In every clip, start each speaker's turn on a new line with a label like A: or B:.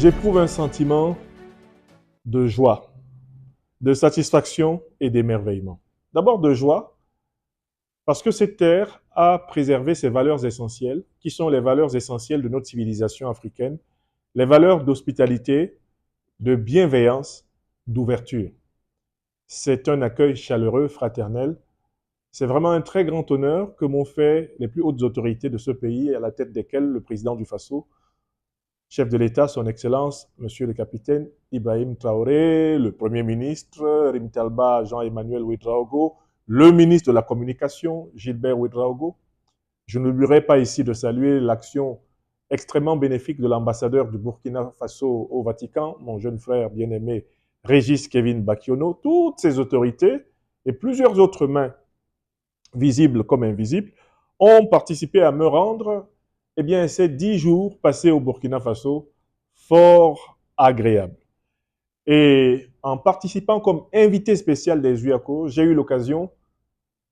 A: J'éprouve un sentiment de joie, de satisfaction et d'émerveillement. D'abord de joie, parce que cette terre a préservé ses valeurs essentielles, qui sont les valeurs essentielles de notre civilisation africaine, les valeurs d'hospitalité, de bienveillance, d'ouverture. C'est un accueil chaleureux, fraternel. C'est vraiment un très grand honneur que m'ont fait les plus hautes autorités de ce pays, à la tête desquelles le président du Faso, chef de l'État, son Excellence, Monsieur le Capitaine Ibrahim Traoré, le Premier ministre, Rim Talba, Jean-Emmanuel Ouédraogo, le ministre de la Communication, Gilbert Ouédraogo. Je n'oublierai pas ici de saluer l'action extrêmement bénéfique de l'ambassadeur du Burkina Faso au Vatican, mon jeune frère bien-aimé Régis Kevin Bakiono. Toutes ces autorités et plusieurs autres mains, visibles comme invisibles, ont participé à me rendre ces 10 jours passés au Burkina Faso fort agréables. Et en participant comme invité spécial des UACO, j'ai eu l'occasion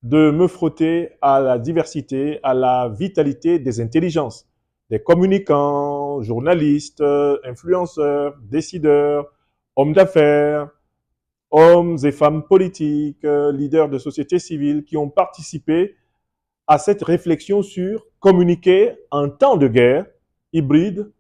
A: de me frotter à la diversité, à la vitalité des intelligences, des communicants, journalistes, influenceurs, décideurs, hommes d'affaires, hommes et femmes politiques, leaders de société civile qui ont participé à cette réflexion sur communiquer en temps de guerre hybride,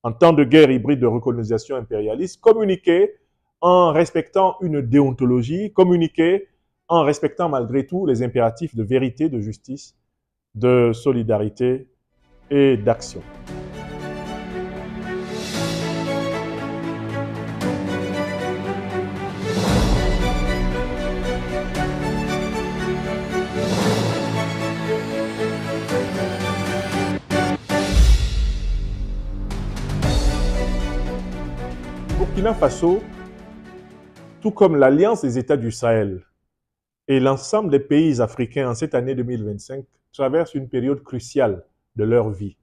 A: en temps de guerre hybride de recolonisation impérialiste, communiquer en respectant une déontologie, communiquer en respectant malgré tout les impératifs de vérité, de justice, de solidarité et d'action. Burkina Faso, tout comme l'Alliance des États du Sahel et l'ensemble des pays africains en cette année 2025, traversent une période cruciale de leur vie.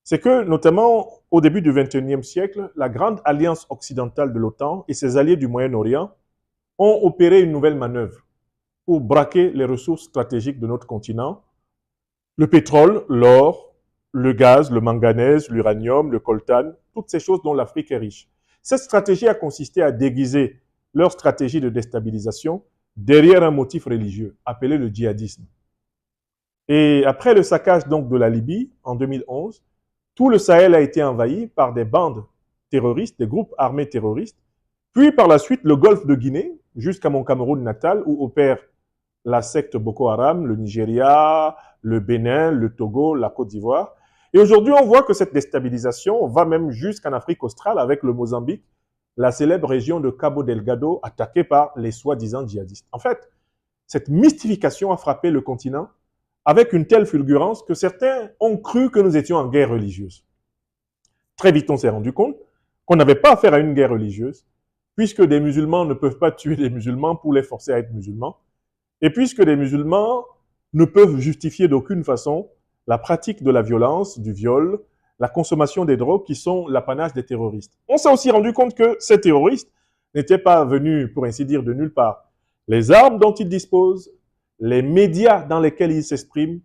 A: C'est que, notamment au début du XXIe siècle, la grande alliance occidentale de l'OTAN et ses alliés du Moyen-Orient ont opéré une nouvelle manœuvre pour braquer les ressources stratégiques de notre continent, le pétrole, l'or, le gaz, le manganèse, l'uranium, le coltan, toutes ces choses dont l'Afrique est riche. Cette stratégie a consisté à déguiser leur stratégie de déstabilisation derrière un motif religieux, appelé le djihadisme. Et après le saccage donc de la Libye en 2011, tout le Sahel a été envahi par des bandes terroristes, des groupes armés terroristes, puis par la suite le golfe de Guinée, jusqu'à mon Cameroun natal, où opère la secte Boko Haram, le Nigeria, le Bénin, le Togo, la Côte d'Ivoire. Et aujourd'hui, on voit que cette déstabilisation va même jusqu'en Afrique australe avec le Mozambique, la célèbre région de Cabo Delgado attaquée par les soi-disant djihadistes. En fait, cette mystification a frappé le continent avec une telle fulgurance que certains ont cru que nous étions en guerre religieuse. Très vite, on s'est rendu compte qu'on n'avait pas affaire à une guerre religieuse, puisque des musulmans ne peuvent pas tuer des musulmans pour les forcer à être musulmans, et puisque les musulmans ne peuvent justifier d'aucune façon la pratique de la violence, du viol, la consommation des drogues qui sont l'apanage des terroristes. On s'est aussi rendu compte que ces terroristes n'étaient pas venus, pour ainsi dire, de nulle part. Les armes dont ils disposent, les médias dans lesquels ils s'expriment,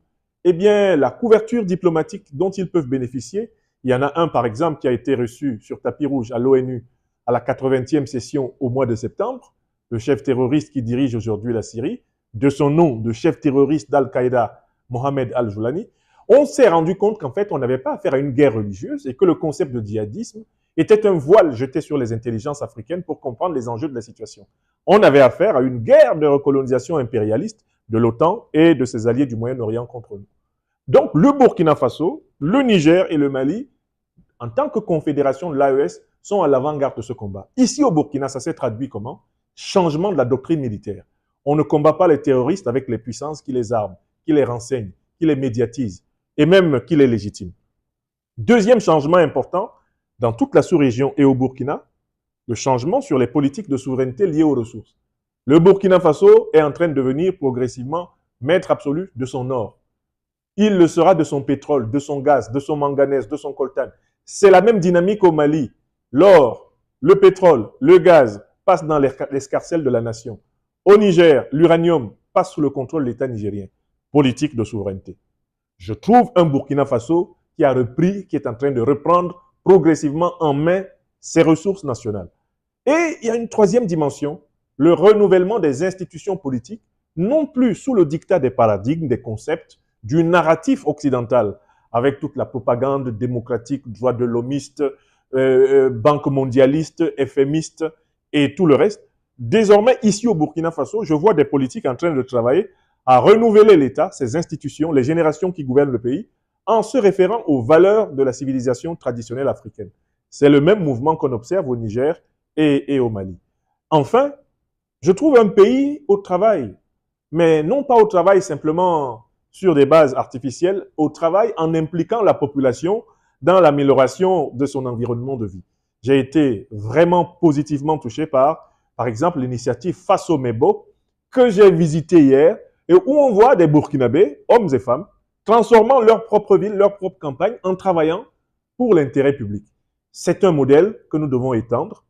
A: la couverture diplomatique dont ils peuvent bénéficier. Il y en a un, par exemple, qui a été reçu sur tapis rouge à l'ONU à la 80e session au mois de septembre, le chef terroriste qui dirige aujourd'hui la Syrie, de son nom de chef terroriste d'Al-Qaïda, Mohamed Al-Joulani. On s'est rendu compte qu'en fait, on n'avait pas affaire à une guerre religieuse et que le concept de djihadisme était un voile jeté sur les intelligences africaines pour comprendre les enjeux de la situation. On avait affaire à une guerre de recolonisation impérialiste de l'OTAN et de ses alliés du Moyen-Orient contre nous. Donc, le Burkina Faso, le Niger et le Mali, en tant que confédération de l'AES, sont à l'avant-garde de ce combat. Ici, au Burkina, ça s'est traduit comment? Changement de la doctrine militaire. On ne combat pas les terroristes avec les puissances qui les arment, qui les renseignent, qui les médiatisent et même qui les légitiment. Deuxième changement important, dans toute la sous-région et au Burkina, le changement sur les politiques de souveraineté liées aux ressources. Le Burkina Faso est en train de devenir progressivement maître absolu de son or. Il le sera de son pétrole, de son gaz, de son manganèse, de son coltan. C'est la même dynamique au Mali. L'or, le pétrole, le gaz passent dans l'escarcelle de la nation. Au Niger, l'uranium passe sous le contrôle de l'État nigérien. Politique de souveraineté. Je trouve un Burkina Faso qui a repris, qui est en train de reprendre progressivement en main ses ressources nationales. Et il y a une troisième dimension, le renouvellement des institutions politiques, non plus sous le diktat des paradigmes, des concepts, du narratif occidental, avec toute la propagande démocratique, droits de l'homiste, banque mondialiste, FMiste et tout le reste. Désormais, ici au Burkina Faso, je vois des politiques en train de travailler à renouveler l'État, ses institutions, les générations qui gouvernent le pays, en se référant aux valeurs de la civilisation traditionnelle africaine. C'est le même mouvement qu'on observe au Niger et au Mali. Enfin, je trouve un pays au travail, mais non pas au travail simplement sur des bases artificielles, au travail en impliquant la population dans l'amélioration de son environnement de vie. J'ai été vraiment positivement touché par exemple, l'initiative Faso Mebo, que j'ai visitée hier, et où on voit des Burkinabés, hommes et femmes, transformant leur propre ville, leur propre campagne, en travaillant pour l'intérêt public. C'est un modèle que nous devons étendre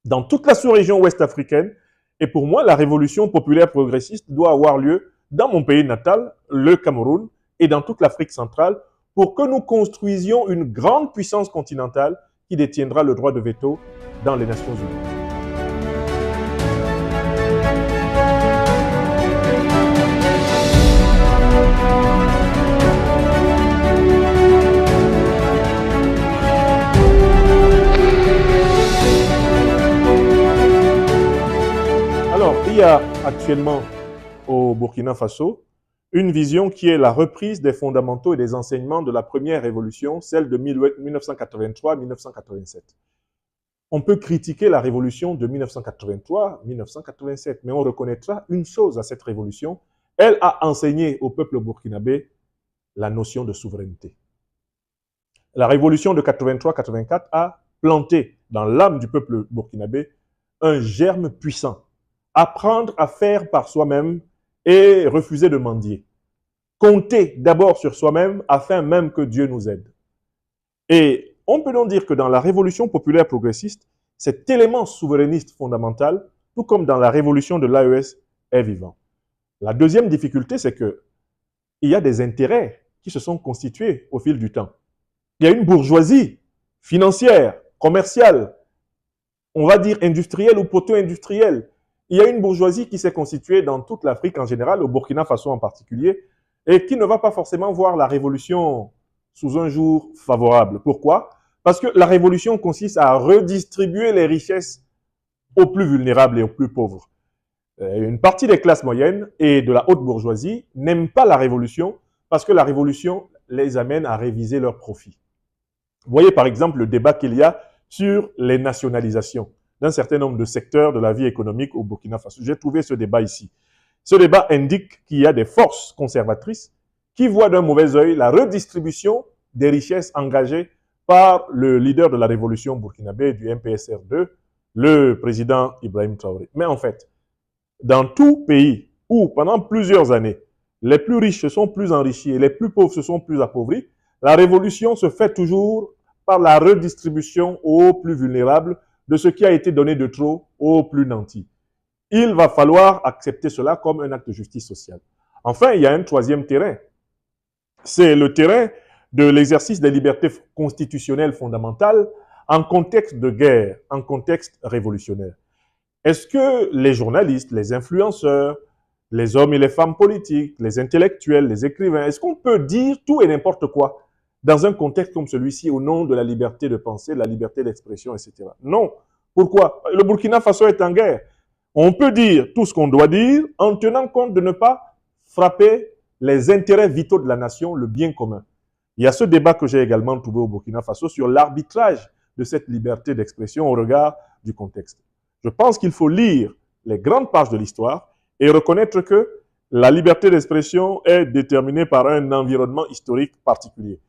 A: dans toute la sous-région ouest africaine. Et pour moi, la révolution populaire progressiste doit avoir lieu dans mon pays natal, le Cameroun, et dans toute l'Afrique centrale, pour que nous construisions une grande puissance continentale qui détiendra le droit de veto dans les Nations Unies. Alors, il y a actuellement au Burkina Faso une vision qui est la reprise des fondamentaux et des enseignements de la première révolution, celle de 1983-1987. On peut critiquer la révolution de 1983-1987, mais on reconnaîtra une chose à cette révolution, elle a enseigné au peuple burkinabé la notion de souveraineté. La révolution de 83-84 a planté dans l'âme du peuple burkinabé un germe puissant. Apprendre à faire par soi-même et refuser de mendier. Compter d'abord sur soi-même afin même que Dieu nous aide. Et on peut donc dire que dans la révolution populaire progressiste, cet élément souverainiste fondamental, tout comme dans la révolution de l'AES, est vivant. La deuxième difficulté, c'est qu'il y a des intérêts qui se sont constitués au fil du temps. Il y a une bourgeoisie financière, commerciale, on va dire industrielle ou proto-industrielle. Il y a une bourgeoisie qui s'est constituée dans toute l'Afrique en général, au Burkina Faso en particulier, et qui ne va pas forcément voir la révolution sous un jour favorable. Pourquoi? Parce que la révolution consiste à redistribuer les richesses aux plus vulnérables et aux plus pauvres. Une partie des classes moyennes et de la haute bourgeoisie n'aiment pas la révolution parce que la révolution les amène à réviser leurs profits. Vous voyez par exemple le débat qu'il y a sur les nationalisations d'un certain nombre de secteurs de la vie économique au Burkina Faso. J'ai trouvé ce débat ici. Ce débat indique qu'il y a des forces conservatrices qui voient d'un mauvais œil la redistribution des richesses engagées par le leader de la révolution burkinabé du MPSR2, le président Ibrahim Traoré. Mais en fait, dans tout pays où pendant plusieurs années, les plus riches se sont plus enrichis et les plus pauvres se sont plus appauvris, la révolution se fait toujours par la redistribution aux plus vulnérables de ce qui a été donné de trop aux plus nantis. Il va falloir accepter cela comme un acte de justice sociale. Enfin, il y a un troisième terrain. C'est le terrain de l'exercice des libertés constitutionnelles fondamentales en contexte de guerre, en contexte révolutionnaire. Est-ce que les journalistes, les influenceurs, les hommes et les femmes politiques, les intellectuels, les écrivains. Est-ce qu'on peut dire tout et n'importe quoi dans un contexte comme celui-ci au nom de la liberté de penser, de la liberté d'expression, etc. Non. Pourquoi? Le Burkina Faso est en guerre. On peut dire tout ce qu'on doit dire en tenant compte de ne pas frapper les intérêts vitaux de la nation, le bien commun. Il y a ce débat que j'ai également trouvé au Burkina Faso sur l'arbitrage de cette liberté d'expression au regard du contexte. Je pense qu'il faut lire les grandes pages de l'histoire et reconnaître que la liberté d'expression est déterminée par un environnement historique particulier.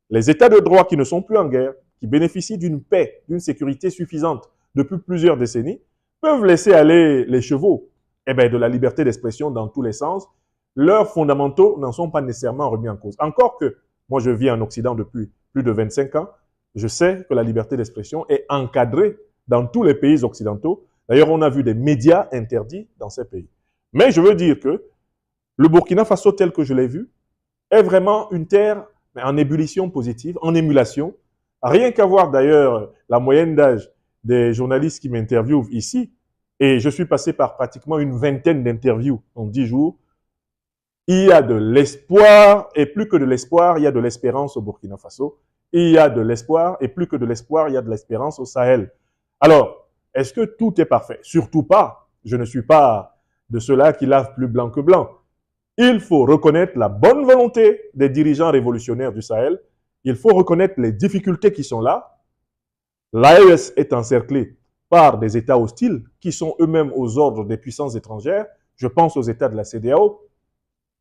A: Les États de droit qui ne sont plus en guerre, qui bénéficient d'une paix, d'une sécurité suffisante depuis plusieurs décennies, peuvent laisser aller les chevaux de la liberté d'expression dans tous les sens. Leurs fondamentaux n'en sont pas nécessairement remis en cause. Encore que, moi je vis en Occident depuis plus de 25 ans, je sais que la liberté d'expression est encadrée dans tous les pays occidentaux. D'ailleurs, on a vu des médias interdits dans ces pays. Mais je veux dire que le Burkina Faso, tel que je l'ai vu, est vraiment une terre en ébullition positive, en émulation. Rien qu'à voir d'ailleurs la moyenne d'âge des journalistes qui m'interviewent ici, et je suis passé par pratiquement une vingtaine d'interviews en 10 jours, il y a de l'espoir, et plus que de l'espoir, il y a de l'espérance au Burkina Faso. Il y a de l'espoir, et plus que de l'espoir, il y a de l'espérance au Sahel. Alors, est-ce que tout est parfait? Surtout pas. Je ne suis pas de ceux-là qui lavent plus blanc que blanc. Il faut reconnaître la bonne volonté des dirigeants révolutionnaires du Sahel. Il faut reconnaître les difficultés qui sont là. L'AES est encerclée par des États hostiles qui sont eux-mêmes aux ordres des puissances étrangères. Je pense aux États de la CEDEAO.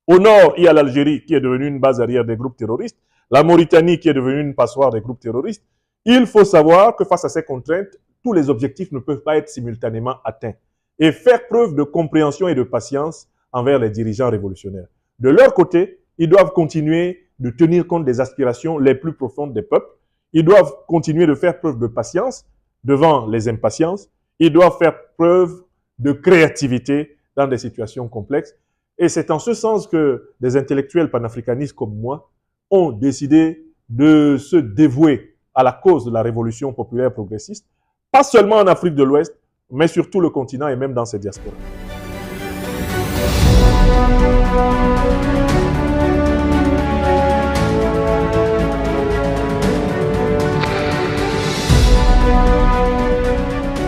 A: Au nord, il y a l'Algérie qui est devenue une base arrière des groupes terroristes. La Mauritanie qui est devenue une passoire des groupes terroristes. Il faut savoir que face à ces contraintes, tous les objectifs ne peuvent pas être simultanément atteints. Et faire preuve de compréhension et de patience envers les dirigeants révolutionnaires. De leur côté, ils doivent continuer de tenir compte des aspirations les plus profondes des peuples. Ils doivent continuer de faire preuve de patience devant les impatiences. Ils doivent faire preuve de créativité dans des situations complexes. Et c'est en ce sens que des intellectuels panafricanistes comme moi ont décidé de se dévouer à la cause de la révolution populaire progressiste, pas seulement en Afrique de l'Ouest, mais sur tout le continent et même dans ses diasporas.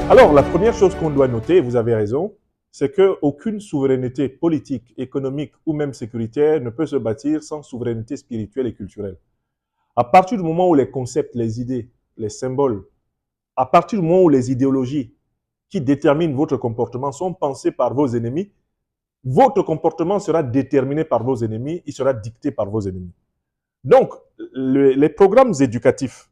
A: Alors, la première chose qu'on doit noter, et vous avez raison, c'est qu'aucune souveraineté politique, économique ou même sécuritaire ne peut se bâtir sans souveraineté spirituelle et culturelle. À partir du moment où les concepts, les idées, les symboles, à partir du moment où les idéologies qui déterminent votre comportement sont pensées par vos ennemis, votre comportement sera déterminé par vos ennemis, il sera dicté par vos ennemis. Donc, les programmes éducatifs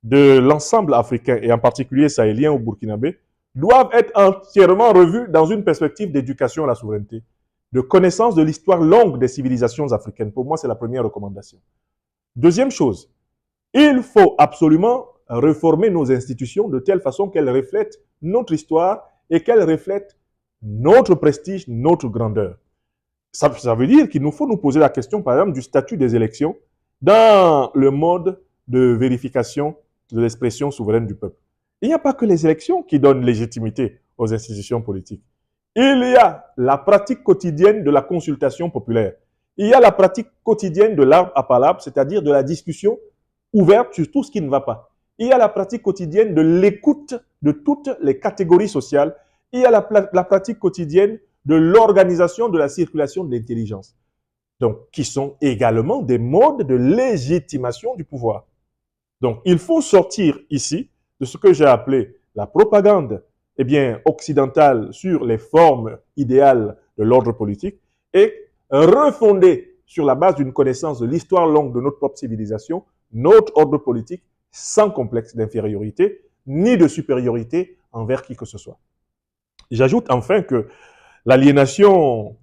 A: de l'ensemble africain, et en particulier sahélien ou burkinabé, doivent être entièrement revus dans une perspective d'éducation à la souveraineté, de connaissance de l'histoire longue des civilisations africaines. Pour moi, c'est la première recommandation. Deuxième chose, il faut absolument réformer nos institutions de telle façon qu'elles reflètent notre histoire et qu'elles reflètent notre prestige, notre grandeur. Ça veut dire qu'il nous faut nous poser la question, par exemple, du statut des élections dans le mode de vérification de l'expression souveraine du peuple. Il n'y a pas que les élections qui donnent légitimité aux institutions politiques. Il y a la pratique quotidienne de la consultation populaire. Il y a la pratique quotidienne de l'arbre à palabre, c'est-à-dire de la discussion ouverte sur tout ce qui ne va pas. Il y a la pratique quotidienne de l'écoute de toutes les catégories sociales. Il y a la pratique quotidienne de l'organisation de la circulation de l'intelligence. Donc, qui sont également des modes de légitimation du pouvoir. Donc, il faut sortir ici de ce que j'ai appelé la propagande occidentale sur les formes idéales de l'ordre politique et refonder sur la base d'une connaissance de l'histoire longue de notre propre civilisation, notre ordre politique sans complexe d'infériorité ni de supériorité envers qui que ce soit. J'ajoute enfin que l'aliénation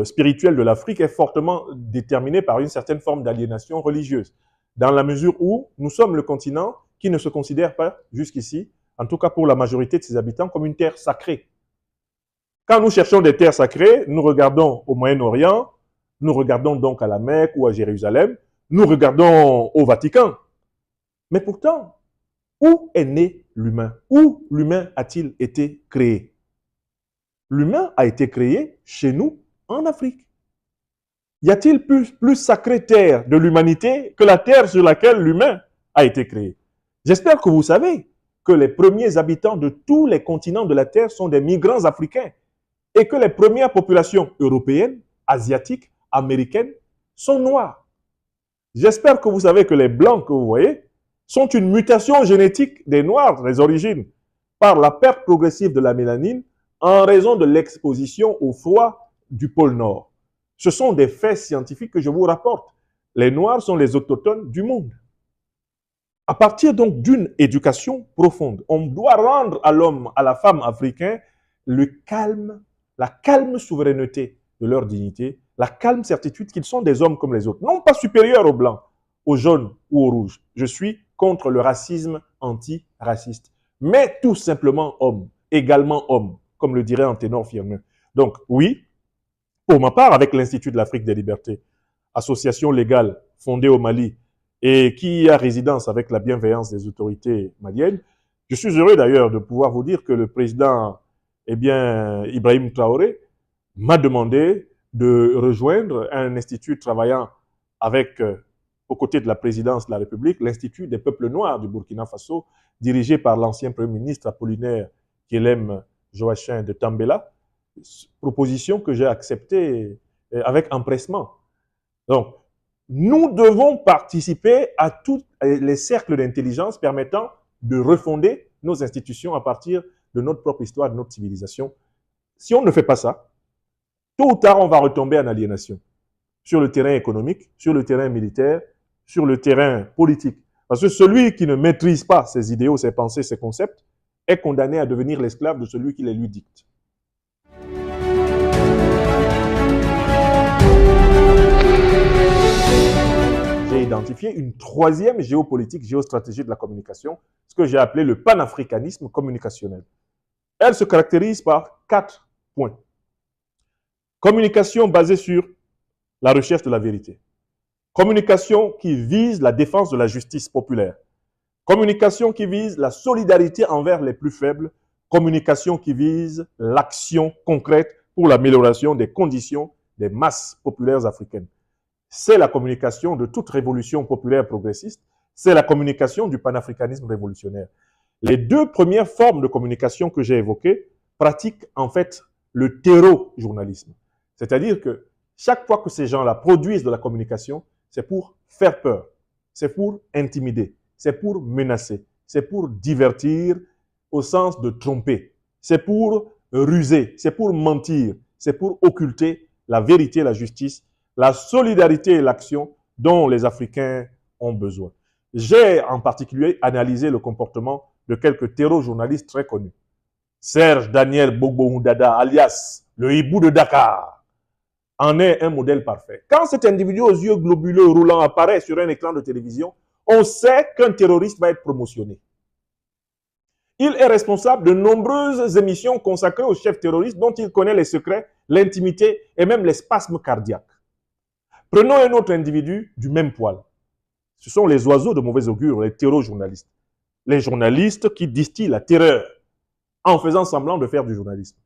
A: spirituelle de l'Afrique est fortement déterminée par une certaine forme d'aliénation religieuse, dans la mesure où nous sommes le continent qui ne se considère pas jusqu'ici, en tout cas pour la majorité de ses habitants, comme une terre sacrée. Quand nous cherchons des terres sacrées, nous regardons au Moyen-Orient, nous regardons donc à la Mecque ou à Jérusalem, nous regardons au Vatican. Mais pourtant, où est né l'humain? Où l'humain a-t-il été créé? L'humain a été créé chez nous, en Afrique. Y a-t-il plus sacrée terre de l'humanité que la terre sur laquelle l'humain a été créé? J'espère que vous savez que les premiers habitants de tous les continents de la Terre sont des migrants africains et que les premières populations européennes, asiatiques, américaines sont noires. J'espère que vous savez que les blancs que vous voyez sont une mutation génétique des noirs, les origines, par la perte progressive de la mélanine en raison de l'exposition au froid du pôle Nord. Ce sont des faits scientifiques que je vous rapporte. Les noirs sont les autochtones du monde. À partir donc d'une éducation profonde, on doit rendre à l'homme, à la femme africaine, le calme, la calme souveraineté de leur dignité, la calme certitude qu'ils sont des hommes comme les autres, non pas supérieurs aux blancs, aux jaunes ou aux rouges. Je suis contre le racisme anti-raciste, mais tout simplement homme, également homme, comme le dirait un ténor Firmin. Donc oui, pour ma part, avec l'Institut de l'Afrique des libertés, association légale fondée au Mali et qui a résidence avec la bienveillance des autorités maliennes, je suis heureux d'ailleurs de pouvoir vous dire que le président, Ibrahim Traoré, m'a demandé de rejoindre un institut travaillant avec, aux côtés de la présidence de la République, l'Institut des peuples noirs du Burkina Faso, dirigé par l'ancien Premier ministre Apollinaire Guélem Joachim de Tambela, proposition que j'ai acceptée avec empressement. Donc, nous devons participer à tous les cercles d'intelligence permettant de refonder nos institutions à partir de notre propre histoire, de notre civilisation. Si on ne fait pas ça, tôt ou tard, on va retomber en aliénation sur le terrain économique, sur le terrain militaire, sur le terrain politique. Parce que celui qui ne maîtrise pas ses idéaux, ses pensées, ses concepts, est condamné à devenir l'esclave de celui qui les lui dicte. J'ai identifié une troisième géopolitique, géostratégie de la communication, ce que j'ai appelé le panafricanisme communicationnel. Elle se caractérise par 4 points. Communication basée sur la recherche de la vérité. Communication qui vise la défense de la justice populaire. Communication qui vise la solidarité envers les plus faibles. Communication qui vise l'action concrète pour l'amélioration des conditions des masses populaires africaines. C'est la communication de toute révolution populaire progressiste. C'est la communication du panafricanisme révolutionnaire. Les deux premières formes de communication que j'ai évoquées pratiquent en fait le terreau-journalisme. C'est-à-dire que chaque fois que ces gens-là produisent de la communication, c'est pour faire peur, c'est pour intimider, c'est pour menacer, c'est pour divertir au sens de tromper, c'est pour ruser, c'est pour mentir, c'est pour occulter la vérité, la justice, la solidarité et l'action dont les Africains ont besoin. J'ai en particulier analysé le comportement de quelques terreau-journalistes très connus. Serge Daniel Gbagbo-Dada, alias le hibou de Dakar, en est un modèle parfait. Quand cet individu aux yeux globuleux roulants apparaît sur un écran de télévision, on sait qu'un terroriste va être promotionné. Il est responsable de nombreuses émissions consacrées aux chefs terroristes dont il connaît les secrets, l'intimité et même les spasmes cardiaques. Prenons un autre individu du même poil. Ce sont les oiseaux de mauvais augure, les terreau-journalistes. Les journalistes qui distillent la terreur en faisant semblant de faire du journalisme.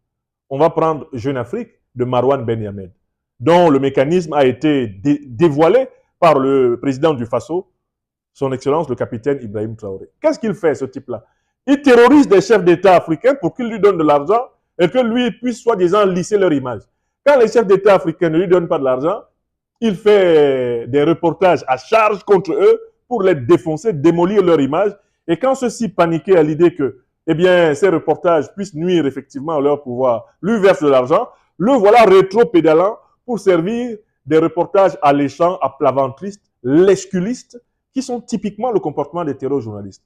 A: On va prendre Jeune Afrique de Marwan Ben Yamed, dont le mécanisme a été dévoilé par le président du Faso, son Excellence le capitaine Ibrahim Traoré. Qu'est-ce qu'il fait, ce type-là? Il terrorise des chefs d'État africains pour qu'ils lui donnent de l'argent et que lui puisse soi-disant lisser leur image. Quand les chefs d'État africains ne lui donnent pas de l'argent, il fait des reportages à charge contre eux pour les défoncer, démolir leur image. Et quand ceux-ci, paniqués à l'idée que ces reportages puissent nuire effectivement à leur pouvoir, lui versent de l'argent, le voilà rétro-pédalant pour servir des reportages alléchants, à plat ventristes, lesculistes, qui sont typiquement le comportement des terreau-journalistes.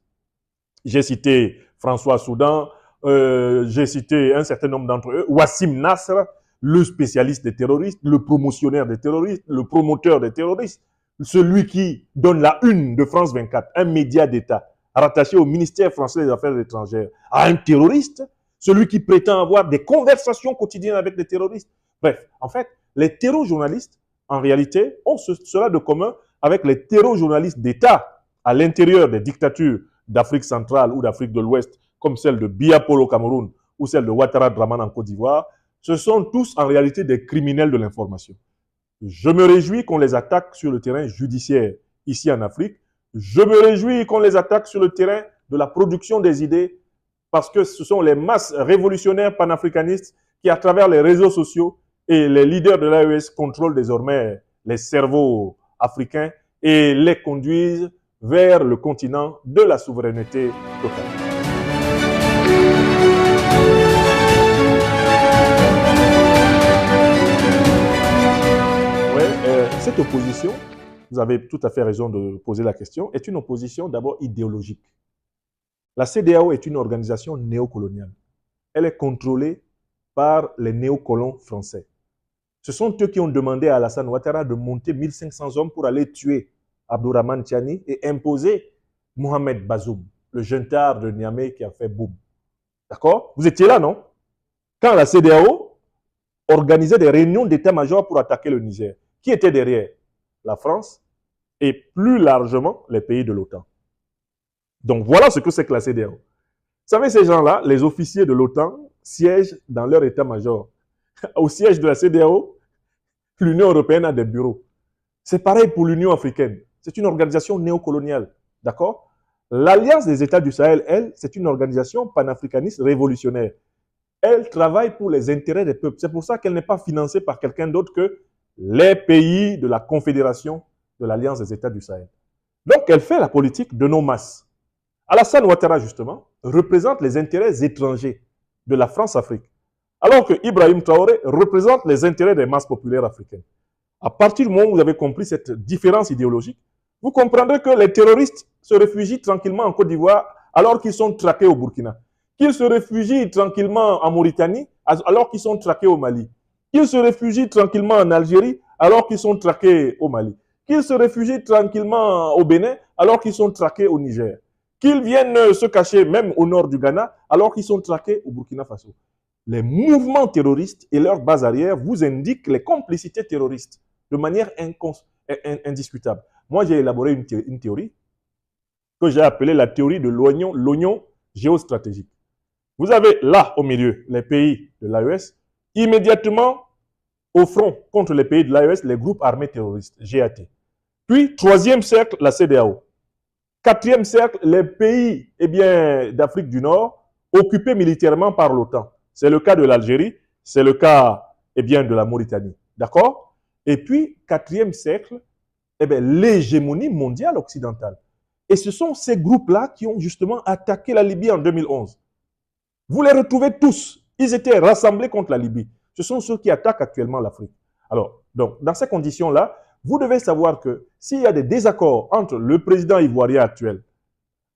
A: J'ai cité François Soudan, j'ai cité un certain nombre d'entre eux, Wassim Nasr, le spécialiste des terroristes, le promotionnaire des terroristes, le promoteur des terroristes, celui qui donne la une de France 24, un média d'État rattaché au ministère français des Affaires étrangères, à un terroriste, celui qui prétend avoir des conversations quotidiennes avec des terroristes. Bref, en fait, les terreau-journalistes, en réalité, ont cela de commun avec les terreau-journalistes d'État à l'intérieur des dictatures d'Afrique centrale ou d'Afrique de l'Ouest, comme celle de Biya Polo au Cameroun ou celle de Ouattara Draman en Côte d'Ivoire. Ce sont tous en réalité des criminels de l'information. Je me réjouis qu'on les attaque sur le terrain judiciaire ici en Afrique. Je me réjouis qu'on les attaque sur le terrain de la production des idées parce que ce sont les masses révolutionnaires panafricanistes qui, à travers les réseaux sociaux et les leaders de l'AES, contrôlent désormais les cerveaux africains et les conduisent vers le continent de la souveraineté totale. Cette opposition, vous avez tout à fait raison de poser la question, est une opposition d'abord idéologique. La CEDEAO est une organisation néocoloniale. Elle est contrôlée par les néocolons français. Ce sont eux qui ont demandé à Alassane Ouattara de monter 1500 hommes pour aller tuer Abdourahmane Tiani et imposer Mohamed Bazoum, le juntard de Niamey qui a fait boum. D'accord? Vous étiez là, non? Quand la CEDEAO organisait des réunions d'état-major pour attaquer le Niger, qui était derrière? La France et plus largement les pays de l'OTAN. Donc voilà ce que c'est que la CEDEAO. Vous savez, ces gens-là, les officiers de l'OTAN, siègent dans leur état-major. Au siège de la CEDEAO, l'Union européenne a des bureaux. C'est pareil pour l'Union africaine. C'est une organisation néocoloniale. D'accord? L'Alliance des États du Sahel, elle, c'est une organisation panafricaniste révolutionnaire. Elle travaille pour les intérêts des peuples. C'est pour ça qu'elle n'est pas financée par quelqu'un d'autre que les pays de la Confédération de l'Alliance des États du Sahel. Donc, elle fait la politique de nos masses. Alassane Ouattara, justement, représente les intérêts étrangers de la France-Afrique, alors que Ibrahim Traoré représente les intérêts des masses populaires africaines. À partir du moment où vous avez compris cette différence idéologique, vous comprendrez que les terroristes se réfugient tranquillement en Côte d'Ivoire alors qu'ils sont traqués au Burkina, qu'ils se réfugient tranquillement en Mauritanie alors qu'ils sont traqués au Mali, qu'ils se réfugient tranquillement en Algérie alors qu'ils sont traqués au Mali, qu'ils se réfugient tranquillement au Bénin alors qu'ils sont traqués au Niger, qu'ils viennent se cacher même au nord du Ghana alors qu'ils sont traqués au Burkina Faso. Les mouvements terroristes et leur base arrière vous indiquent les complicités terroristes de manière indiscutable. Moi, j'ai élaboré une théorie que j'ai appelée la théorie de l'oignon géostratégique. Vous avez là, au milieu, les pays de l'AES, immédiatement au front contre les pays de l'AES, les groupes armés terroristes, GAT. Puis, troisième cercle, la CEDEAO. Quatrième cercle, les pays d'Afrique du Nord, occupés militairement par l'OTAN. C'est le cas de l'Algérie, c'est le cas de la Mauritanie. D'accord? Et puis, quatrième cercle, l'hégémonie mondiale occidentale. Et ce sont ces groupes-là qui ont justement attaqué la Libye en 2011. Vous les retrouvez tous. Ils étaient rassemblés contre la Libye. Ce sont ceux qui attaquent actuellement l'Afrique. Alors, donc, dans ces conditions-là, vous devez savoir que s'il y a des désaccords entre le président ivoirien actuel,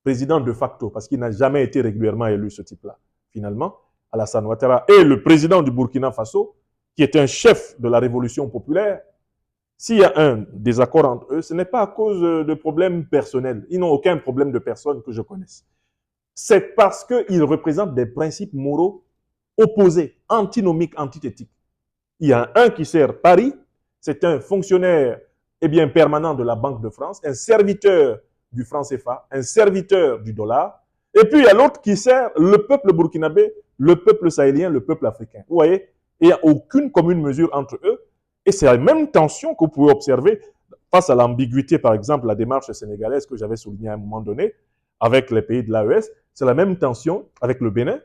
A: président de facto, parce qu'il n'a jamais été régulièrement élu, ce type-là, finalement, Alassane Ouattara, et le président du Burkina Faso, qui est un chef de la révolution populaire, s'il y a un désaccord entre eux, ce n'est pas à cause de problèmes personnels. Ils n'ont aucun problème de personne que je connaisse. C'est parce qu'ils représentent des principes moraux opposés, antinomiques, antithétiques. Il y a un qui sert Paris, c'est un fonctionnaire permanent de la Banque de France, un serviteur du franc CFA, un serviteur du dollar, et puis il y a l'autre qui sert le peuple burkinabé, le peuple sahélien, le peuple africain. Vous voyez, il n'y a aucune commune mesure entre eux, et c'est la même tension que vous pouvez observer face à l'ambiguïté, par exemple, la démarche sénégalaise que j'avais soulignée à un moment donné, avec les pays de l'AES, c'est la même tension avec le Bénin,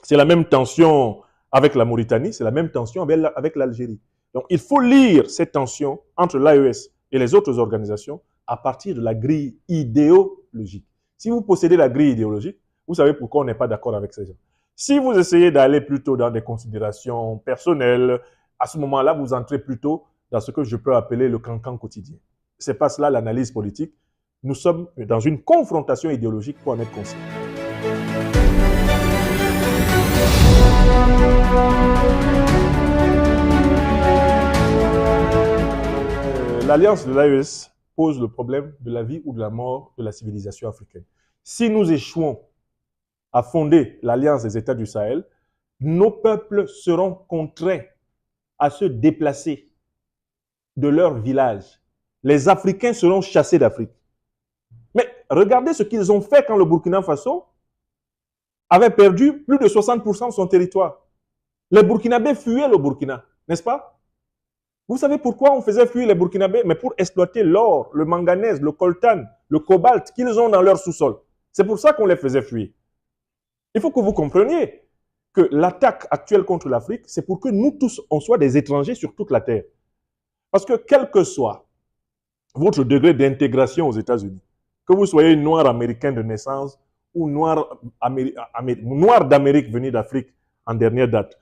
A: c'est la même tension avec la Mauritanie, c'est la même tension avec l'Algérie. Donc, il faut lire cette tension entre l'AES et les autres organisations à partir de la grille idéologique. Si vous possédez la grille idéologique, vous savez pourquoi on n'est pas d'accord avec ces gens. Si vous essayez d'aller plutôt dans des considérations personnelles, à ce moment-là, vous entrez plutôt dans ce que je peux appeler le cancan quotidien. Ce n'est pas cela l'analyse politique. Nous sommes dans une confrontation idéologique pour en être conscient. L'alliance de l'AES pose le problème de la vie ou de la mort de la civilisation africaine. Si nous échouons à fonder l'alliance des États du Sahel, nos peuples seront contraints à se déplacer de leur village. Les Africains seront chassés d'Afrique. Mais regardez ce qu'ils ont fait quand le Burkina Faso avait perdu plus de 60% de son territoire. Les Burkinabés fuyaient le Burkina, n'est-ce pas? Vous savez pourquoi on faisait fuir les Burkinabés? Mais pour exploiter l'or, le manganèse, le coltan, le cobalt qu'ils ont dans leur sous-sol. C'est pour ça qu'on les faisait fuir. Il faut que vous compreniez que l'attaque actuelle contre l'Afrique, c'est pour que nous tous, on soit des étrangers sur toute la terre. Parce que quel que soit votre degré d'intégration aux États-Unis, que vous soyez noir américain de naissance ou noir d'Amérique venu d'Afrique en dernière date,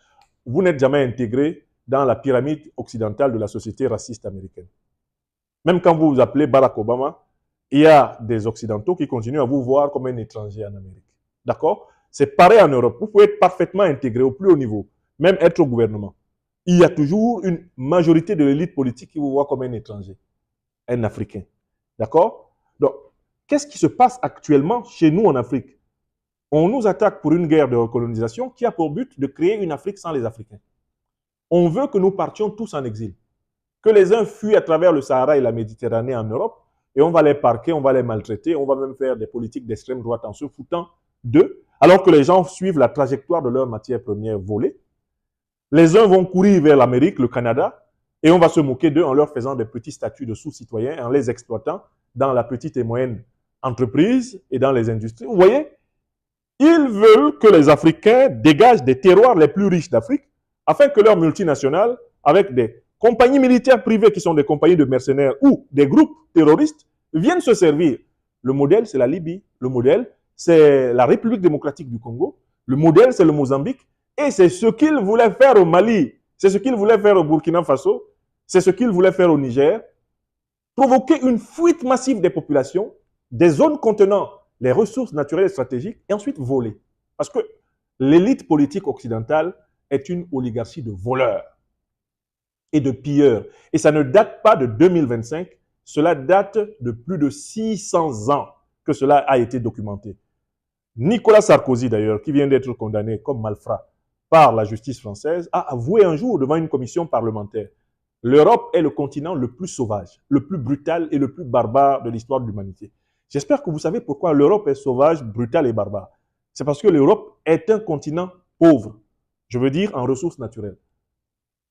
A: vous n'êtes jamais intégré dans la pyramide occidentale de la société raciste américaine. Même quand vous vous appelez Barack Obama, il y a des Occidentaux qui continuent à vous voir comme un étranger en Amérique. D'accord? C'est pareil en Europe. Vous pouvez être parfaitement intégré au plus haut niveau, même être au gouvernement. Il y a toujours une majorité de l'élite politique qui vous voit comme un étranger, un Africain. D'accord? Donc, qu'est-ce qui se passe actuellement chez nous en Afrique? On nous attaque pour une guerre de recolonisation qui a pour but de créer une Afrique sans les Africains. On veut que nous partions tous en exil, que les uns fuient à travers le Sahara et la Méditerranée en Europe, et on va les parquer, on va les maltraiter, on va même faire des politiques d'extrême droite en se foutant d'eux, alors que les gens suivent la trajectoire de leurs matières premières volées. Les uns vont courir vers l'Amérique, le Canada, et on va se moquer d'eux en leur faisant des petits statuts de sous-citoyens, en les exploitant dans la petite et moyenne entreprise et dans les industries. Vous voyez, ils veulent que les Africains dégagent des terroirs les plus riches d'Afrique, afin que leurs multinationales, avec des compagnies militaires privées qui sont des compagnies de mercenaires ou des groupes terroristes, viennent se servir. Le modèle, c'est la Libye. Le modèle, c'est la République démocratique du Congo. Le modèle, c'est le Mozambique. Et c'est ce qu'ils voulaient faire au Mali. C'est ce qu'ils voulaient faire au Burkina Faso. C'est ce qu'ils voulaient faire au Niger. Provoquer une fuite massive des populations, des zones contenant les ressources naturelles et stratégiques, et ensuite voler. Parce que l'élite politique occidentale est une oligarchie de voleurs et de pilleurs. Et ça ne date pas de 2025, cela date de plus de 600 ans que cela a été documenté. Nicolas Sarkozy, d'ailleurs, qui vient d'être condamné comme malfrat par la justice française, a avoué un jour devant une commission parlementaire: l'Europe est le continent le plus sauvage, le plus brutal et le plus barbare de l'histoire de l'humanité. J'espère que vous savez pourquoi l'Europe est sauvage, brutale et barbare. C'est parce que l'Europe est un continent pauvre. Je veux dire en ressources naturelles.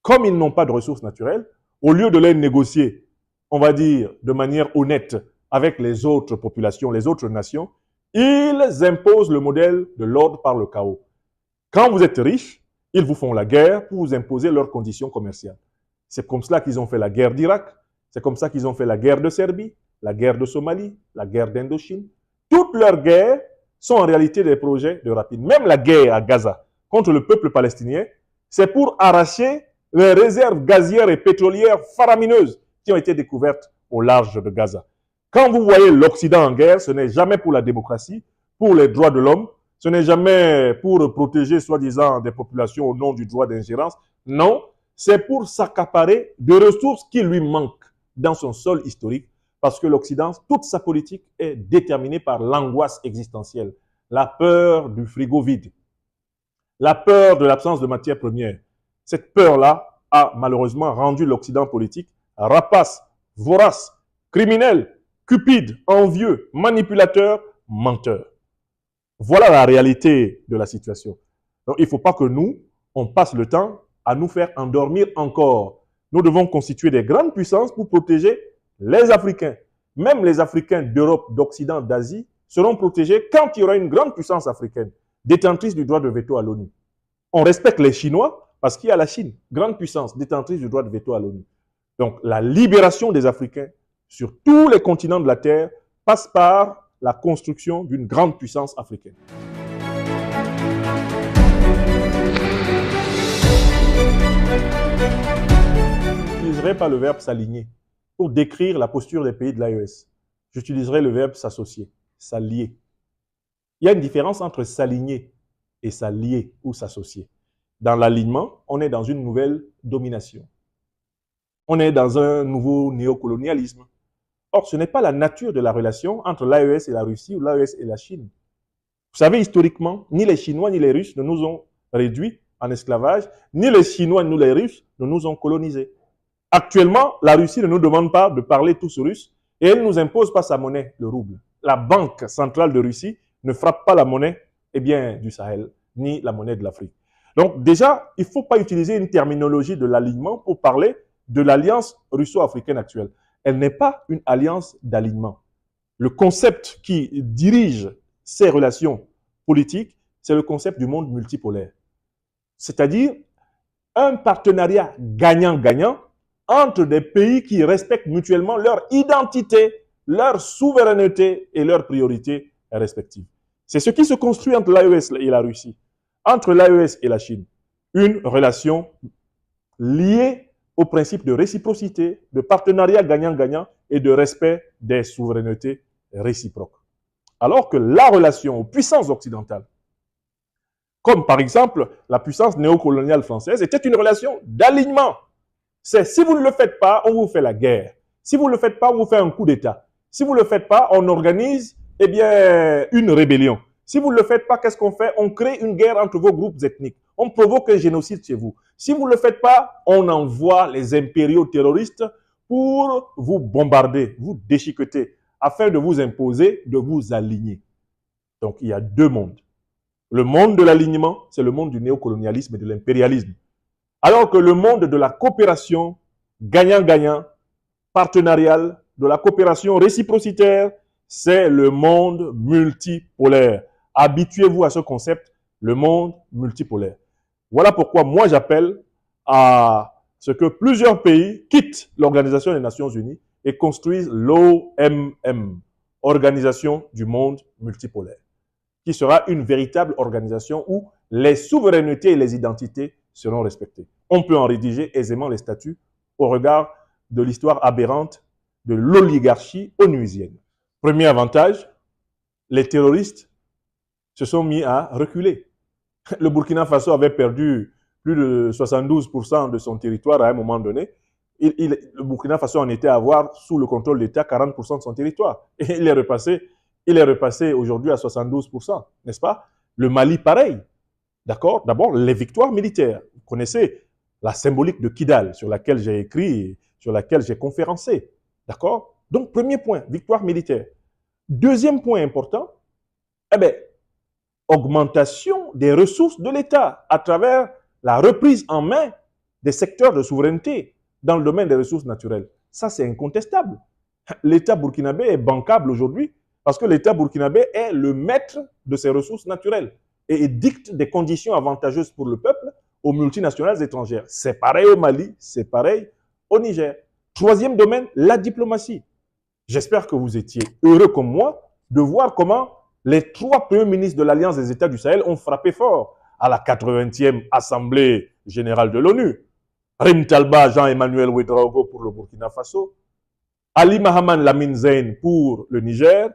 A: Comme ils n'ont pas de ressources naturelles, au lieu de les négocier, on va dire, de manière honnête avec les autres populations, les autres nations, ils imposent le modèle de l'ordre par le chaos. Quand vous êtes riche, ils vous font la guerre pour vous imposer leurs conditions commerciales. C'est comme cela qu'ils ont fait la guerre d'Irak, c'est comme ça qu'ils ont fait la guerre de Serbie, la guerre de Somalie, la guerre d'Indochine. Toutes leurs guerres sont en réalité des projets de rapine. Même la guerre à Gaza contre le peuple palestinien, c'est pour arracher les réserves gazières et pétrolières faramineuses qui ont été découvertes au large de Gaza. Quand vous voyez l'Occident en guerre, ce n'est jamais pour la démocratie, pour les droits de l'homme, ce n'est jamais pour protéger soi-disant des populations au nom du droit d'ingérence. Non, c'est pour s'accaparer de ressources qui lui manquent dans son sol historique, parce que l'Occident, toute sa politique est déterminée par l'angoisse existentielle, la peur du frigo vide, la peur de l'absence de matières premières. Cette peur-là a malheureusement rendu l'Occident politique rapace, vorace, criminel, cupide, envieux, manipulateur, menteur. Voilà la réalité de la situation. Donc, il ne faut pas que nous, on passe le temps à nous faire endormir encore. Nous devons constituer des grandes puissances pour protéger les Africains. Même les Africains d'Europe, d'Occident, d'Asie seront protégés quand il y aura une grande puissance africaine, détentrice du droit de veto à l'ONU. On respecte les Chinois parce qu'il y a la Chine, grande puissance, détentrice du droit de veto à l'ONU. Donc, la libération des Africains sur tous les continents de la Terre passe par la construction d'une grande puissance africaine. Je n'utiliserai pas le verbe s'aligner pour décrire la posture des pays de l'AES. J'utiliserai le verbe s'associer, s'allier. Il y a une différence entre s'aligner et s'allier ou s'associer. Dans l'alignement, on est dans une nouvelle domination. On est dans un nouveau néocolonialisme. Or, ce n'est pas la nature de la relation entre l'AES et la Russie ou l'AES et la Chine. Vous savez, historiquement, ni les Chinois ni les Russes ne nous ont réduits en esclavage, ni les Chinois ni les Russes ne nous ont colonisés. Actuellement, la Russie ne nous demande pas de parler tous russe et elle ne nous impose pas sa monnaie, le rouble. La Banque centrale de Russie ne frappe pas la monnaie du Sahel, ni la monnaie de l'Afrique. Donc déjà, il ne faut pas utiliser une terminologie de l'alignement pour parler de l'alliance russo-africaine actuelle. Elle n'est pas une alliance d'alignement. Le concept qui dirige ces relations politiques, c'est le concept du monde multipolaire. C'est-à-dire un partenariat gagnant-gagnant entre des pays qui respectent mutuellement leur identité, leur souveraineté et leurs priorités respectives. C'est ce qui se construit entre l'AES et la Russie, entre l'AES et la Chine. Une relation liée au principe de réciprocité, de partenariat gagnant-gagnant et de respect des souverainetés réciproques. Alors que la relation aux puissances occidentales, comme par exemple la puissance néocoloniale française, était une relation d'alignement. C'est si vous ne le faites pas, on vous fait la guerre. Si vous ne le faites pas, on vous fait un coup d'État. Si vous ne le faites pas, on organise une rébellion. Si vous ne le faites pas, qu'est-ce qu'on fait? On crée une guerre entre vos groupes ethniques. On provoque un génocide chez vous. Si vous ne le faites pas, on envoie les impériaux terroristes pour vous bombarder, vous déchiqueter, afin de vous imposer, de vous aligner. Donc, il y a deux mondes. Le monde de l'alignement, c'est le monde du néocolonialisme et de l'impérialisme. Alors que le monde de la coopération gagnant-gagnant, partenariale, de la coopération réciprocitaire, c'est le monde multipolaire. Habituez-vous à ce concept, le monde multipolaire. Voilà pourquoi moi j'appelle à ce que plusieurs pays quittent l'Organisation des Nations Unies et construisent l'OMM, Organisation du monde multipolaire, qui sera une véritable organisation où les souverainetés et les identités seront respectées. On peut en rédiger aisément les statuts au regard de l'histoire aberrante de l'oligarchie onusienne. Premier avantage, les terroristes se sont mis à reculer. Le Burkina Faso avait perdu plus de 72% de son territoire à un moment donné. Le Burkina Faso en était à avoir sous le contrôle de l'État 40% de son territoire. Et il est repassé aujourd'hui à 72%, n'est-ce pas? Le Mali, pareil. D'accord? D'abord, les victoires militaires. Vous connaissez la symbolique de Kidal, sur laquelle j'ai écrit, sur laquelle j'ai conférencé. D'accord? Donc, premier point, victoire militaire. Deuxième point important, augmentation des ressources de l'État à travers la reprise en main des secteurs de souveraineté dans le domaine des ressources naturelles. Ça, c'est incontestable. L'État burkinabé est bancable aujourd'hui parce que l'État burkinabé est le maître de ses ressources naturelles et dicte des conditions avantageuses pour le peuple aux multinationales étrangères. C'est pareil au Mali, c'est pareil au Niger. Troisième domaine, la diplomatie. J'espère que vous étiez heureux comme moi de voir comment les trois premiers ministres de l'Alliance des États du Sahel ont frappé fort à la 80e Assemblée générale de l'ONU. Rim Talba, Jean-Emmanuel Ouedraogo pour le Burkina Faso, Ali Mahaman Lamine Zeyn pour le Niger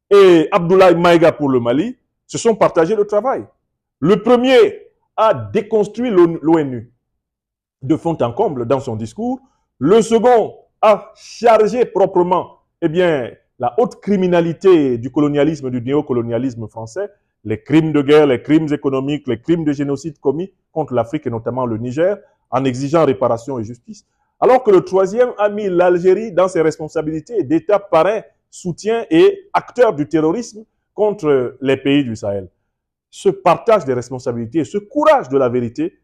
A: et Abdoulaye Maïga pour le Mali se sont partagés le travail. Le premier a déconstruit l'ONU de fond en comble dans son discours. Le second a chargé proprement la haute criminalité du colonialisme, du néocolonialisme français, les crimes de guerre, les crimes économiques, les crimes de génocide commis contre l'Afrique et notamment le Niger, en exigeant réparation et justice. Alors que le troisième a mis l'Algérie dans ses responsabilités d'État parrain, soutien et acteur du terrorisme contre les pays du Sahel. Ce partage des responsabilités, ce courage de la vérité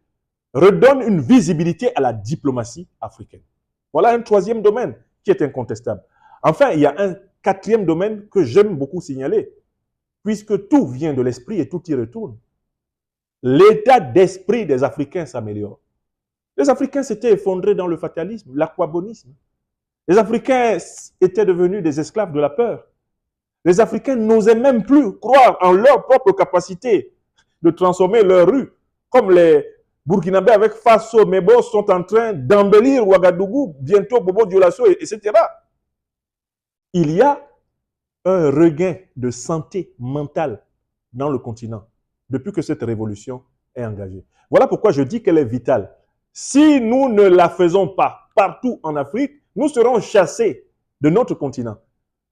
A: redonne une visibilité à la diplomatie africaine. Voilà un troisième domaine qui est incontestable. Enfin, il y a un quatrième domaine que j'aime beaucoup signaler, puisque tout vient de l'esprit et tout y retourne. L'état d'esprit des Africains s'améliore. Les Africains s'étaient effondrés dans le fatalisme, l'aquabonisme. Les Africains étaient devenus des esclaves de la peur. Les Africains n'osaient même plus croire en leur propre capacité de transformer leur rue, comme les Burkinabés avec Faso, Mebo sont en train d'embellir Ouagadougou, bientôt Bobo Dioulasso, etc. Il y a un regain de santé mentale dans le continent depuis que cette révolution est engagée. Voilà pourquoi je dis qu'elle est vitale. Si nous ne la faisons pas partout en Afrique, nous serons chassés de notre continent.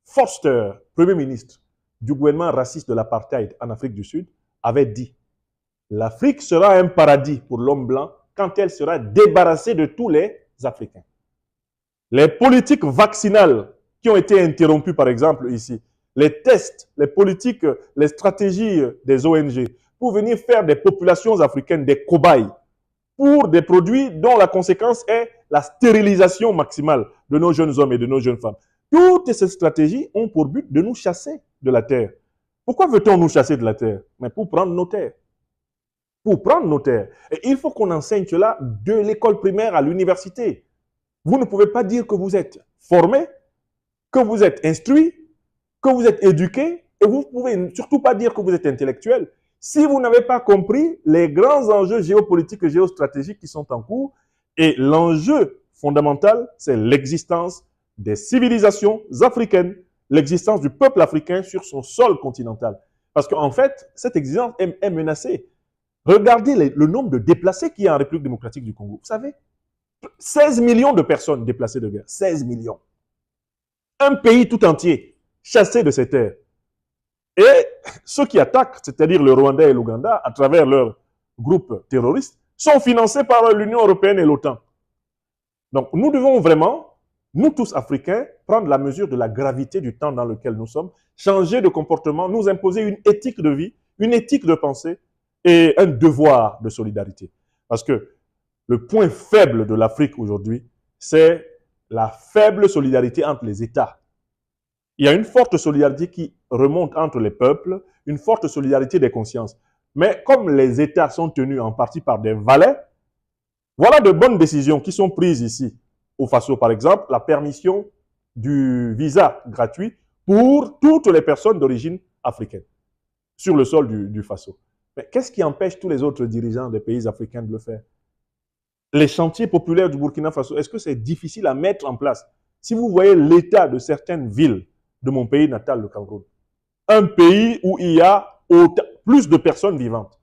A: Forster, Premier ministre du gouvernement raciste de l'apartheid en Afrique du Sud, avait dit « L'Afrique sera un paradis pour l'homme blanc quand elle sera débarrassée de tous les Africains. » Les politiques vaccinales qui ont été interrompues, par exemple, ici, les tests, les politiques, les stratégies des ONG pour venir faire des populations africaines des cobayes pour des produits dont la conséquence est la stérilisation maximale de nos jeunes hommes et de nos jeunes femmes. Toutes ces stratégies ont pour but de nous chasser de la terre. Pourquoi veut-on nous chasser de la terre? Mais pour prendre nos terres. Pour prendre nos terres. Et il faut qu'on enseigne cela de l'école primaire à l'université. Vous ne pouvez pas dire que vous êtes formé, que vous êtes instruit, que vous êtes éduqué, et vous ne pouvez surtout pas dire que vous êtes intellectuel si vous n'avez pas compris les grands enjeux géopolitiques et géostratégiques qui sont en cours. Et l'enjeu fondamental, c'est l'existence des civilisations africaines, l'existence du peuple africain sur son sol continental. Parce qu'en fait, cette existence est menacée. Regardez le nombre de déplacés qu'il y a en République démocratique du Congo. Vous savez, 16 millions de personnes déplacées de guerre. 16 millions. Un pays tout entier chassé de ses terres. Et ceux qui attaquent, c'est-à-dire le Rwanda et l'Ouganda, à travers leurs groupes terroristes, sont financés par l'Union européenne et l'OTAN. Donc nous devons vraiment, nous tous Africains, prendre la mesure de la gravité du temps dans lequel nous sommes, changer de comportement, nous imposer une éthique de vie, une éthique de pensée et un devoir de solidarité. Parce que le point faible de l'Afrique aujourd'hui, c'est la faible solidarité entre les États. Il y a une forte solidarité qui remonte entre les peuples, une forte solidarité des consciences. Mais comme les États sont tenus en partie par des valets, voilà de bonnes décisions qui sont prises ici. Au Faso, par exemple, la permission du visa gratuit pour toutes les personnes d'origine africaine sur le sol du Faso. Mais qu'est-ce qui empêche tous les autres dirigeants des pays africains de le faire? Les chantiers populaires du Burkina Faso, est-ce que c'est difficile à mettre en place? Si vous voyez l'état de certaines villes de mon pays natal, le Cameroun, un pays où il y a plus de personnes vivantes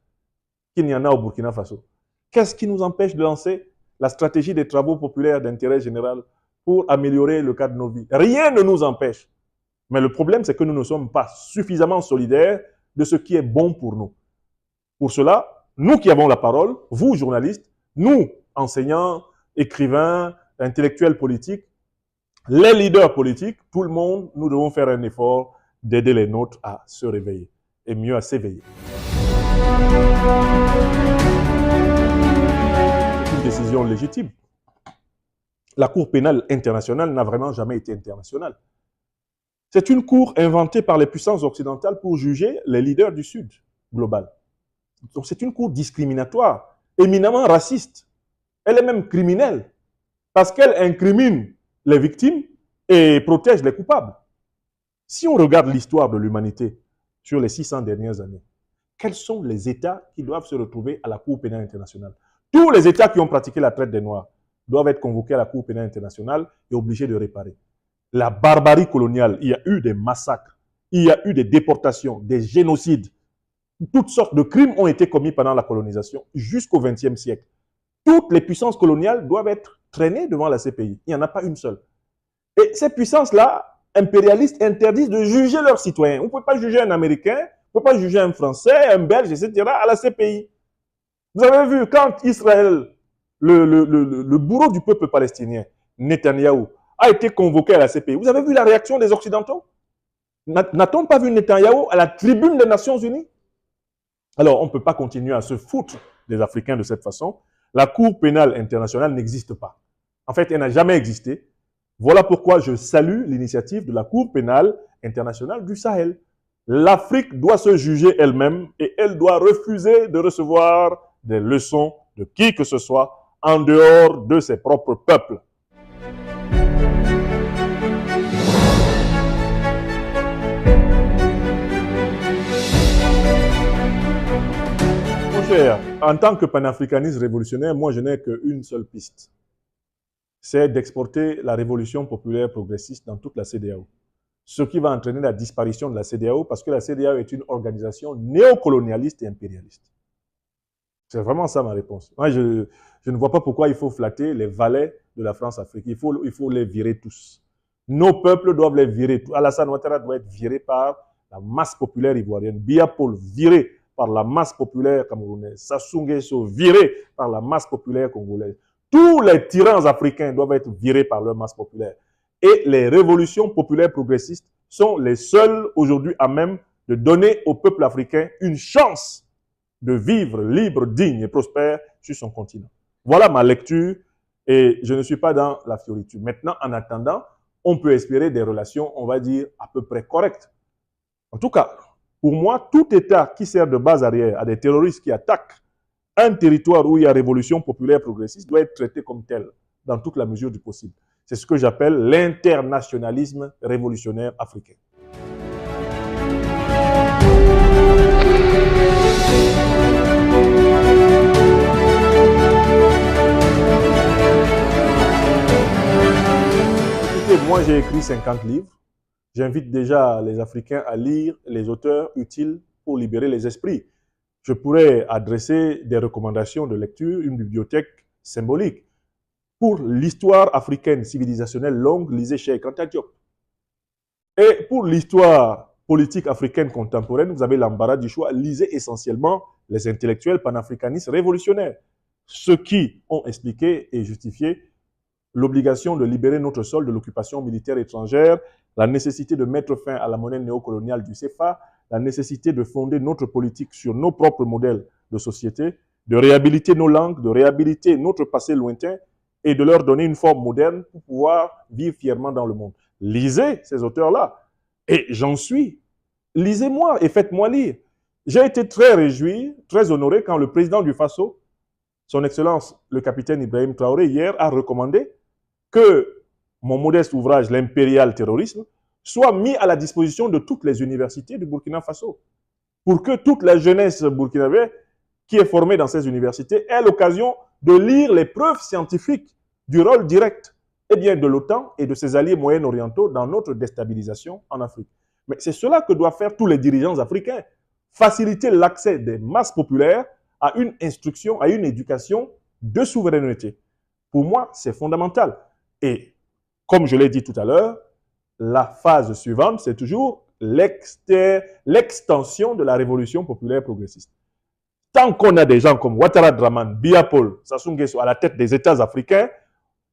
A: qu'il n'y en a au Burkina Faso, qu'est-ce qui nous empêche de lancer la stratégie des travaux populaires d'intérêt général pour améliorer le cadre de nos vies? Rien ne nous empêche. Mais le problème, c'est que nous ne sommes pas suffisamment solidaires de ce qui est bon pour nous. Pour cela, nous qui avons la parole, vous journalistes, nous enseignants, écrivains, intellectuels politiques, les leaders politiques, tout le monde, nous devons faire un effort d'aider les nôtres à se réveiller et mieux à s'éveiller. C'est une décision légitime. La Cour pénale internationale n'a vraiment jamais été internationale. C'est une cour inventée par les puissances occidentales pour juger les leaders du Sud global. Donc c'est une cour discriminatoire, éminemment raciste. Elle est même criminelle parce qu'elle incrimine les victimes et protège les coupables. Si on regarde l'histoire de l'humanité sur les 600 dernières années, quels sont les États qui doivent se retrouver à la Cour pénale internationale? Tous les États qui ont pratiqué la traite des Noirs doivent être convoqués à la Cour pénale internationale et obligés de réparer. La barbarie coloniale, il y a eu des massacres, il y a eu des déportations, des génocides. Toutes sortes de crimes ont été commis pendant la colonisation jusqu'au XXe siècle. Toutes les puissances coloniales doivent être traînées devant la CPI. Il n'y en a pas une seule. Et ces puissances-là, impérialistes, interdisent de juger leurs citoyens. Vous ne pouvez pas juger un Américain, vous ne pouvez pas juger un Français, un Belge, etc. à la CPI. Vous avez vu, quand Israël, le bourreau du peuple palestinien, Netanyahou, a été convoqué à la CPI, vous avez vu la réaction des Occidentaux? N'a-t-on pas vu Netanyahou à la tribune des Nations Unies? Alors, on ne peut pas continuer à se foutre des Africains de cette façon. La Cour pénale internationale n'existe pas. En fait, elle n'a jamais existé. Voilà pourquoi je salue l'initiative de la Cour pénale internationale du Sahel. L'Afrique doit se juger elle-même et elle doit refuser de recevoir des leçons de qui que ce soit en dehors de ses propres peuples. Mon cher, en tant que panafricaniste révolutionnaire, moi je n'ai qu'une seule piste. C'est d'exporter la révolution populaire progressiste dans toute la CEDEAO. Ce qui va entraîner la disparition de la CEDEAO parce que la CEDEAO est une organisation néocolonialiste et impérialiste. C'est vraiment ça ma réponse. Moi, je ne vois pas pourquoi il faut flatter les valets de la France-Afrique. Il faut les virer tous. Nos peuples doivent les virer. Alassane Ouattara doit être viré par la masse populaire ivoirienne. Biya Paul viré par la masse populaire camerounaise. Sassou Nguesso viré par la masse populaire congolaise. Tous les tyrans africains doivent être virés par leur masse populaire. Et les révolutions populaires progressistes sont les seules aujourd'hui à même de donner au peuple africain une chance de vivre libre, digne et prospère sur son continent. Voilà ma lecture et je ne suis pas dans la fioriture. Maintenant, en attendant, on peut espérer des relations, on va dire, à peu près correctes. En tout cas, pour moi, tout État qui sert de base arrière à des terroristes qui attaquent un territoire où il y a révolution populaire progressiste doit être traité comme tel, dans toute la mesure du possible. C'est ce que j'appelle l'internationalisme révolutionnaire africain. Écoutez, moi j'ai écrit 50 livres. J'invite déjà les Africains à lire les auteurs utiles pour libérer les esprits. Je pourrais adresser des recommandations de lecture, une bibliothèque symbolique. Pour l'histoire africaine civilisationnelle longue, lisez Cheikh Anta Diop. Et pour l'histoire politique africaine contemporaine, vous avez l'embarras du choix. Lisez essentiellement les intellectuels panafricanistes révolutionnaires, ceux qui ont expliqué et justifié l'obligation de libérer notre sol de l'occupation militaire étrangère, la nécessité de mettre fin à la monnaie néocoloniale du CFA, la nécessité de fonder notre politique sur nos propres modèles de société, de réhabiliter nos langues, de réhabiliter notre passé lointain et de leur donner une forme moderne pour pouvoir vivre fièrement dans le monde. Lisez ces auteurs-là. Et j'en suis. Lisez-moi et faites-moi lire. J'ai été très réjoui, très honoré quand le président du Faso, son Excellence le capitaine Ibrahim Traoré, hier a recommandé que mon modeste ouvrage, L'impérial terrorisme, soit mis à la disposition de toutes les universités du Burkina Faso, pour que toute la jeunesse burkinabé qui est formée dans ces universités ait l'occasion de lire les preuves scientifiques du rôle direct de l'OTAN et de ses alliés moyen-orientaux dans notre déstabilisation en Afrique. Mais c'est cela que doivent faire tous les dirigeants africains, faciliter l'accès des masses populaires à une instruction, à une éducation de souveraineté. Pour moi, c'est fondamental. Et comme je l'ai dit tout à l'heure, la phase suivante, c'est toujours l'extension de la révolution populaire progressiste. Tant qu'on a des gens comme Ouattara Draman, Biya Paul, Sassou Nguesso à la tête des États africains,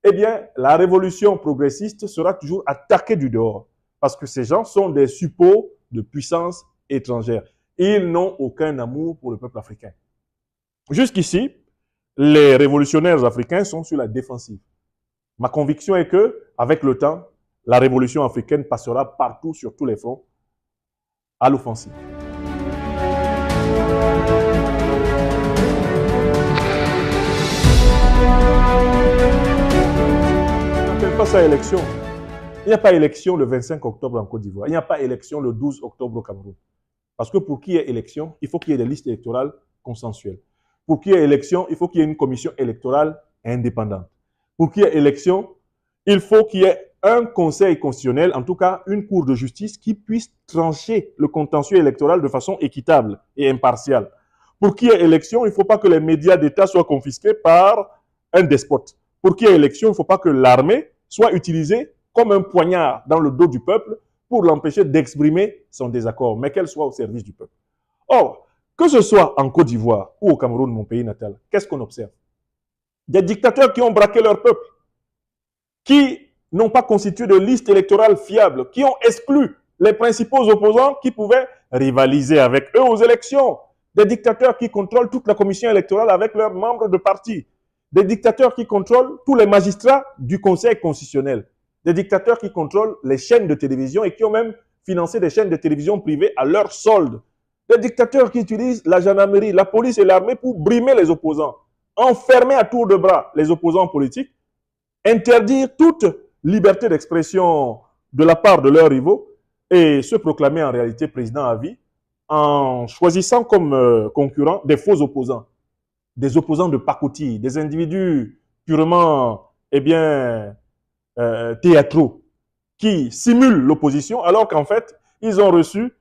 A: eh bien, la révolution progressiste sera toujours attaquée du dehors. Parce que ces gens sont des suppôts de puissance étrangère. Ils n'ont aucun amour pour le peuple africain. Jusqu'ici, les révolutionnaires africains sont sur la défensive. Ma conviction est que, avec le temps, la révolution africaine passera partout, sur tous les fronts, à l'offensive. On n'appelle pas ça élection. Il n'y a pas élection le 25 octobre en Côte d'Ivoire. Il n'y a pas élection le 12 octobre au Cameroun. Parce que pour qu'il y ait élection, il faut qu'il y ait des listes électorales consensuelles. Pour qu'il y ait élection, il faut qu'il y ait une commission électorale indépendante. Pour qu'il y ait élection, il faut qu'il y ait un conseil constitutionnel, en tout cas une cour de justice qui puisse trancher le contentieux électoral de façon équitable et impartiale. Pour qu'il y ait élection, il ne faut pas que les médias d'État soient confisqués par un despote. Pour qu'il y ait élection, il ne faut pas que l'armée soit utilisée comme un poignard dans le dos du peuple pour l'empêcher d'exprimer son désaccord, mais qu'elle soit au service du peuple. Or, que ce soit en Côte d'Ivoire ou au Cameroun, mon pays natal, qu'est-ce qu'on observe? Des dictateurs qui ont braqué leur peuple, qui n'ont pas constitué de liste électorale fiable, qui ont exclu les principaux opposants qui pouvaient rivaliser avec eux aux élections. Des dictateurs qui contrôlent toute la commission électorale avec leurs membres de parti. Des dictateurs qui contrôlent tous les magistrats du Conseil constitutionnel. Des dictateurs qui contrôlent les chaînes de télévision et qui ont même financé des chaînes de télévision privées à leur solde. Des dictateurs qui utilisent la gendarmerie, la police et l'armée pour brimer les opposants, enfermer à tour de bras les opposants politiques, interdire toute liberté d'expression de la part de leurs rivaux et se proclamer en réalité président à vie en choisissant comme concurrents des faux opposants, des opposants de pacotille, des individus purement théâtraux qui simulent l'opposition alors qu'en fait, ils ont reçu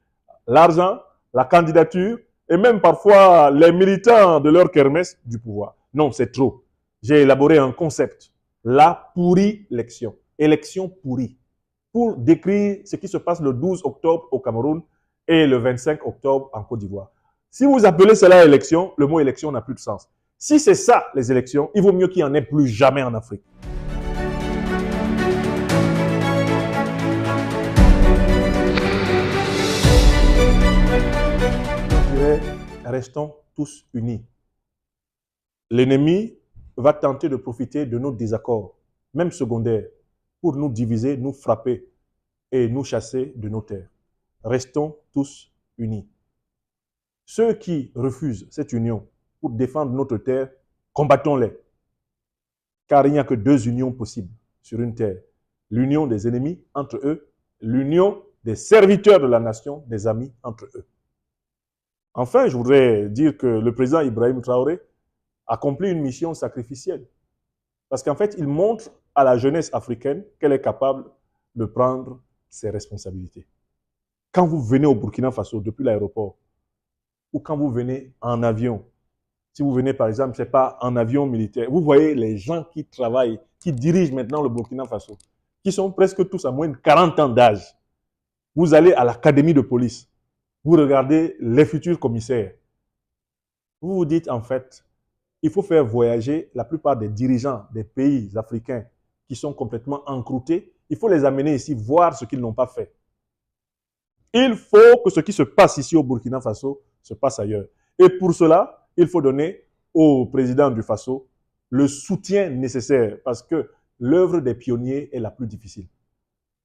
A: l'argent, la candidature et même parfois les militants de leur kermesse du pouvoir. Non, c'est trop. J'ai élaboré un concept, la pourri-lection, élection pourrie, pour décrire ce qui se passe le 12 octobre au Cameroun et le 25 octobre en Côte d'Ivoire. Si vous appelez cela élection, le mot élection n'a plus de sens. Si c'est ça, les élections, il vaut mieux qu'il n'y en ait plus jamais en Afrique. restons tous unis. L'ennemi va tenter de profiter de nos désaccords, même secondaires, pour nous diviser, nous frapper et nous chasser de nos terres. Restons tous unis. Ceux qui refusent cette union pour défendre notre terre, combattons-les. Car il n'y a que deux unions possibles sur une terre. L'union des ennemis entre eux, l'union des serviteurs de la nation, des amis entre eux. Enfin, je voudrais dire que le président Ibrahim Traoré accomplit une mission sacrificielle. Parce qu'en fait, il montre à la jeunesse africaine qu'elle est capable de prendre ses responsabilités. Quand vous venez au Burkina Faso depuis l'aéroport, ou quand vous venez en avion, si vous venez par exemple, je ne sais pas, en avion militaire, vous voyez les gens qui travaillent, qui dirigent maintenant le Burkina Faso, qui sont presque tous à moins de 40 ans d'âge. Vous allez à l'académie de police, vous regardez les futurs commissaires. Vous vous dites en fait, il faut faire voyager la plupart des dirigeants des pays africains qui sont complètement encroutés. Il faut les amener ici, voir ce qu'ils n'ont pas fait. Il faut que ce qui se passe ici au Burkina Faso se passe ailleurs. Et pour cela, il faut donner au président du Faso le soutien nécessaire parce que l'œuvre des pionniers est la plus difficile.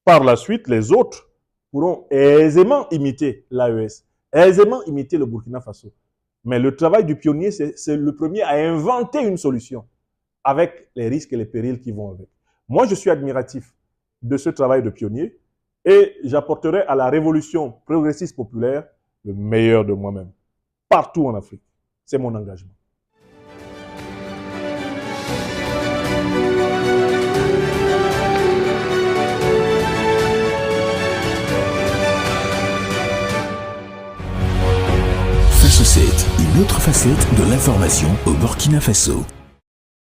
A: Par la suite, les autres pourront aisément imiter l'AES, aisément imiter le Burkina Faso. Mais le travail du pionnier, c'est le premier à inventer une solution avec les risques et les périls qui vont avec. Moi, je suis admiratif de ce travail de pionnier et j'apporterai à la révolution progressiste populaire le meilleur de moi-même, partout en Afrique. C'est mon engagement.
B: Faso 7, une autre facette de l'information au Burkina Faso.